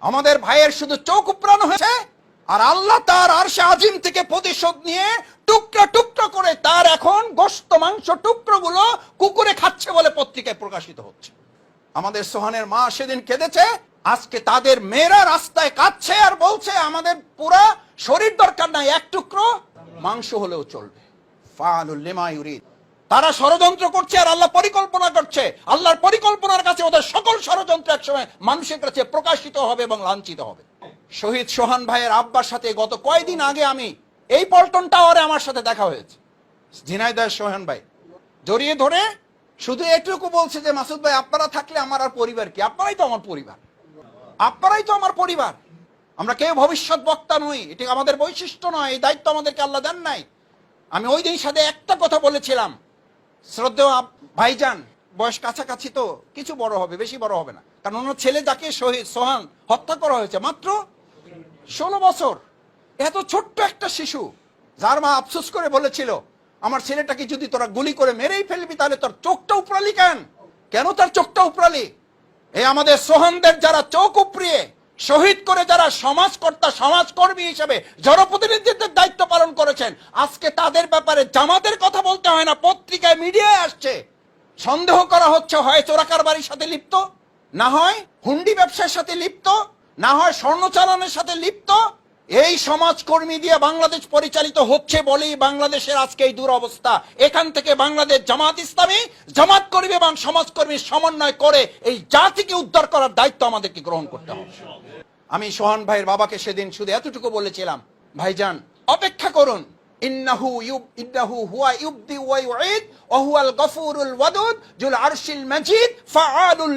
আমাদের ভাইয়ের শুধু চোখ উপড়ানো হয়েছে, আর আল্লাহ তার আরশে আজিম থেকে প্রতিশোধ নিয়ে টুকরা টুকরা করে তার এখন গোশত মাংস টুকরোগুলো কুকুরে খাচ্ছে বলে পত্রিকায় প্রকাশিত হচ্ছে। আমাদের সোহানের মা সেদিন কেঁদেছে, আজকে তাদের মেয়েরা রাস্তায় কাঁদছে আর বলছে আমাদের পুরা শরীর দরকার নাই, এক টুকরো মাংস হলেও চলবে। ফাআলুল লিমা ইউরিদ। তারা ষড়যন্ত্র করছে আর আল্লাহ পরিকল্পনা করছে। আল্লাহর পরিকল্পনার কাছে ওদের সকল ষড়যন্ত্র একসময় মানুষের কাছে প্রকাশিত হবে এবং লাঞ্ছিত হবে। শহীদ সোহান ভাইয়ের আব্বার সাথে গত কয়েকদিন আগে আমি এই পল্টন টাওয়ারে আমার সাথে দেখা হয়েছে। ঝিনাইদহের সোহান ভাই জড়িয়ে ধরে শুধু এটুকু বলছে যে মাসুদ ভাই আপনারা থাকলে আমার আর পরিবার কি, আপনারাই তো আমার পরিবার, আপনারাই তো আমার পরিবার। আমরা কেউ ভবিষ্যৎ বক্তা নই, এটি আমাদের বৈশিষ্ট্য নয়, এই দায়িত্ব আমাদেরকে আল্লাহ দেন নাই। আমি ওই দিন সাথে একটা কথা বলেছিলাম, শ্রদ্ধেয় ভাইজান বয়স কাছাকাছি তো কিছু বড় হবে, বেশি বড় হবে না, কারণ ওনার ছেলে যাকে শহীদ সোহান হত্যা করা হয়েছে মাত্র 16 বছর, এত ছোট্ট একটা শিশু, যার মা আফসোস করে বলেছিল আমার ছেলেটাকে যদি তোরা গুলি করে মেরেই ফেলবি তাহলে তোর চোখটা উপড়ালি কেন, কেন তার চোখটা উপড়ালি? এই আমাদের সোহানদের যারা চোখ উপড়িয়ে শহীদ করে যারা সমাজকর্তা সমাজকর্মী হিসেবে জনপ্রতিনিধিত্বের দায়িত্ব পালন করেছেন, আজকে তাদের ব্যাপারে জামাতের কথা বলতে হয় না, পত্রিকায় মিডিয়ায় আসছে, সন্দেহ করা হচ্ছে হয় চোরাকারবারির সাথে লিপ্ত, না হয় হুন্ডি ব্যবসার সাথে লিপ্ত, না হয় স্বর্ণ চালানের সাথে লিপ্ত। এই সমাজকর্মী দিয়ে বাংলাদেশ পরিচালিত হচ্ছে বলেই বাংলাদেশের আজকে এই দুরবস্থা। এখান থেকে বাংলাদেশ জামাত ইসলামী জামাত কর্মী এবং সমাজকর্মীর সমন্বয় করে এই জাতিকে উদ্ধার করার দায়িত্ব আমাদেরকে গ্রহণ করতে হবে। আমি সোহান ভাইয়ের বাবাকে সেদিন শুধু এতটুকু বলেছিলাম, ভাইজান অপেক্ষা করুন, ইন্নাহু হুয়া ইউবদি ওয়া ইউঈদ ওয়া হুয়াল গফুরুল ওয়াদুদ যুল আরশিল মাজিদ ফাআলুল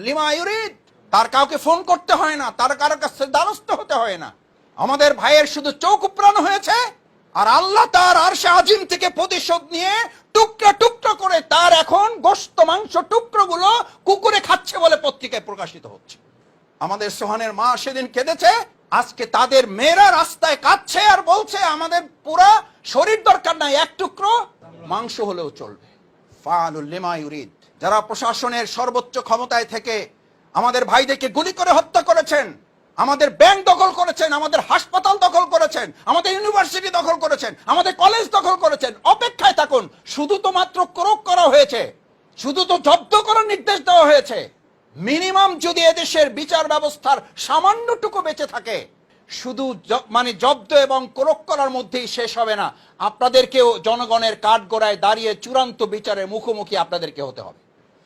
লিমা ইউরিদ। তার কাউকে ফোন করতে হয় না, তার কারো কাছে দ্বারস্থ হতে হয় না। আমাদের ভাইয়ের শুধু চোখ উপড়ানো হয়েছে, আর আল্লাহ তার আরশে আজিম থেকে প্রতিশোধ নিয়ে টুকরা টুকরা করে তার এখন গোশত মাংস টুকরোগুলো কুকুরে খাচ্ছে বলে পত্রিকায় প্রকাশিত হচ্ছে। আমাদের সোহানের মা সেদিন কেঁদেছে, আজকে তাদের মেয়েরা রাস্তায় কাঁদছে আর বলছে আমাদের পুরা শরীর দরকার নাই, এক টুকরো মাংস হলেও চলবে। ফাআলুল লিমা ইউরিদ। যারা প্রশাসনের সর্বোচ্চ ক্ষমতায় থেকে আমাদের ভাইদেরকে গুলি করে হত্যা করেছেন, আমাদের ব্যাংক দখল করেছেন, আমাদের হাসপাতাল দখল করেছেন, আমাদের ইউনিভার্সিটি দখল করেছেন, আমাদের কলেজ দখল করেছেন, অপেক্ষায় থাকুন। শুধু তো মাত্র ক্রোক করা হয়েছে, শুধু তো জব্দ করার নির্দেশ দেওয়া হয়েছে। মিনিমাম যদি এদেশের বিচার ব্যবস্থার সামান্যটুকু বেঁচে থাকে, শুধু জব্দ এবং ক্রোক করার মধ্যেই শেষ হবে না, আপনাদেরকেও জনগণের কাঠগড়ায় দাঁড়িয়ে চূড়ান্ত বিচারের মুখোমুখি আপনাদেরকে হতে হবে।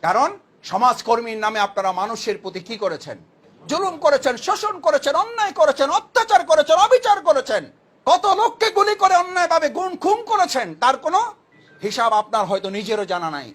কারণ সমাজকর্মীর নামে আপনারা মানুষের প্রতি কি করেছেন? জুলুম করেছেন, শোষণ করেছেন, অন্যায় করেছেন, অত্যাচার করেছেন, অবিচার করেছেন, কত লোককে গুলি করে অন্যায়ভাবে খুন করেছেন, তার কোনো হিসাব আপনার হয়তো নিজেরও জানা নাই।